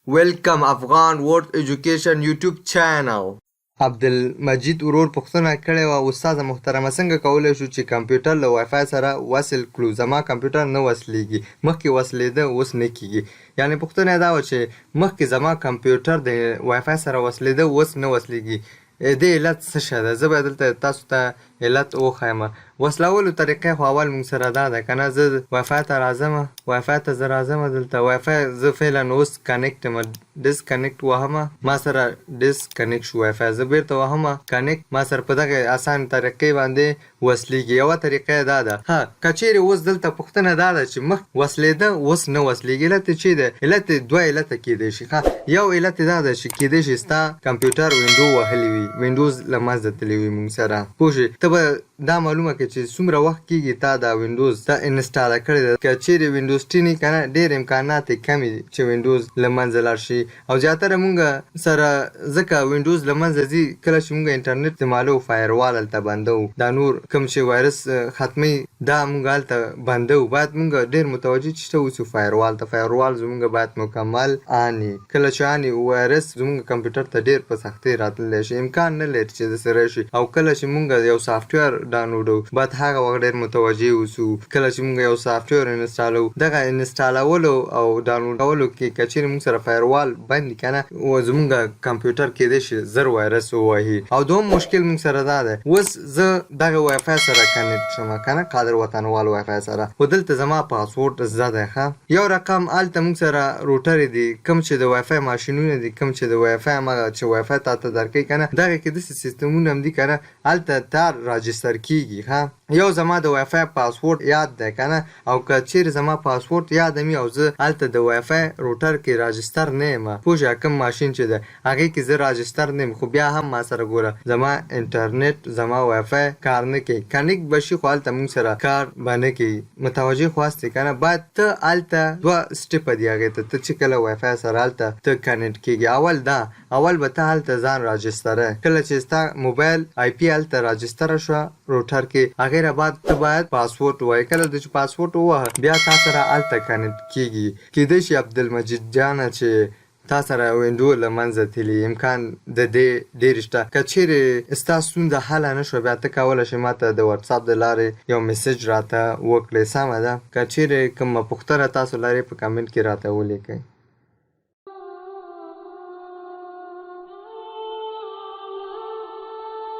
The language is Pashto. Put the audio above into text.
Welcome Afghan World Education YouTube channel. عبدالمجید ورور پوښتنه کړې وه استاده محترمه څنګه کولی شو چې کمپیوټر له وای فای سره وصل کړو زما کمپیوټر نه وصلیږي مخکې وصلېده اوس نه کیږي یعنې پوښتنه یې دا وه چې مخکې زما کمپیوټر د وای فای سره وصلېده اوس نه وصلیږي دې علت څه شی ده زه به دلته تاسو ته علت وښیم وصلولو طریقه خو اول موږ سره دا ده که نه زه وای فای ته راځم وای فای ته زه راځم دلته وای فای زه فعلا اوس کنیکټ یم ډسکنیکټ وهمه ما سره ډسکنیکټ شو وای فای زه بیرته وهمه کنیکټ ما سره په دغه اسان طریقې باندې وصلیږي یوه طریقه یې دا ده ها که چیرې اوس دلته پوښتنه دا ده چې مخ وصلېده اوس نه وصلیږي علت یې چې دی علت یې دوه علته کیدی شي یو علت یې دا ده چې کیدی شي ستا کمپیوټر وینډو وهلی وي وینډوز له منځه تللی وي موږ سره پوه شې ته به دا معلومه کړې چې څومره وخت کېږي تا دا وینډوز ته انسټاله کړې ده که چیرې وینډوز 10 نه که نه ډېر امکانات یې کم دي چې وینډوز له منځه لاړ شي او زیاتره مونږ سره ځکه وینډوز له منځه ځي کله چې مونږ انټرنټ استعمالوو فایروال هلته بندوو دا نور کوم چې وایرس ختموي دا مونږ هلته بندوو باید مونږ ډېر متوجه چې څه اوسو فایروال ته فایروال زمونږ باید مکمل آن وي کله چې آن وي وایرس زمونږ کمپیوټر ته ډېر په سختۍ راتللی شي امکان نه لري چې داسې راشي او کله چې مونږ یو سافټویر ډاونلوډوو باید هغه وخت ډېر متوجه اوسو کله چې مونږ یو سافټویر انسټالوو دغه انسټالولو او ډاونلوډولو کې که چیرې مونږ سره فایروال بند وي که نه زمونږ کمپیوټر کیدی شي زر وایرس ووهي او دوم مشکل مونږ سره دا دی اوس زه دغه وای فای سره کنیکټ شم که نه قادر وطنوال وای فای سره خو دلته زما پاسورډ زده دی ښه یو رقم هلته مونږ سره روټرې دي کوم چې د وای فای ماشینونه دي کوم چې د وای فای همغه چې وای فای تا ته درکوي که نه دغه کې داسې سیستمونه هم دي که نه هلته تار راجستر کیږي ښه یو زما د وای فای پاسورډ یاد دی که نه او که چیرې زما پاسورډ یاد وي او زه هلته د وای فای روټر کې راجستر نه یم پوه شوې کوم ماشین چې دی هغې کې زه راجستر نه یم خو بیا هم ما سره ګوره زما انټرنټ زما وای فای کار نه کوي کنیکټ به شي خو هلته مونږ سره کار به نه کوي متوجه خو هستې که نه باید ته هلته دوه سټیپه دي هغې ته چې کله وای فای سره هلته ته کنیکټ کېږي اول به ته هلته ځان راجستره کله چې ستا موبایل آی پي هلته راجستره شوه روټر کې هغې نه بعد ته باید پاسورډ ووایې کله چې پاسورډ ووهه بیا تا سره هلته کنیکټ کېږي کیدی شي عبدالمجید جانه چې تا سره وینډو له منځه تلي امکان د دې ډېر شته که چیرې ستا ستونزه حله نه شوه بیا ته کولی شې ما ته د وټساپ د لارې یو میسج راته وکړې سمه ده که چیرې کومه پوښتنه تاسو لرئ په کمنټ کې راته ولیکئ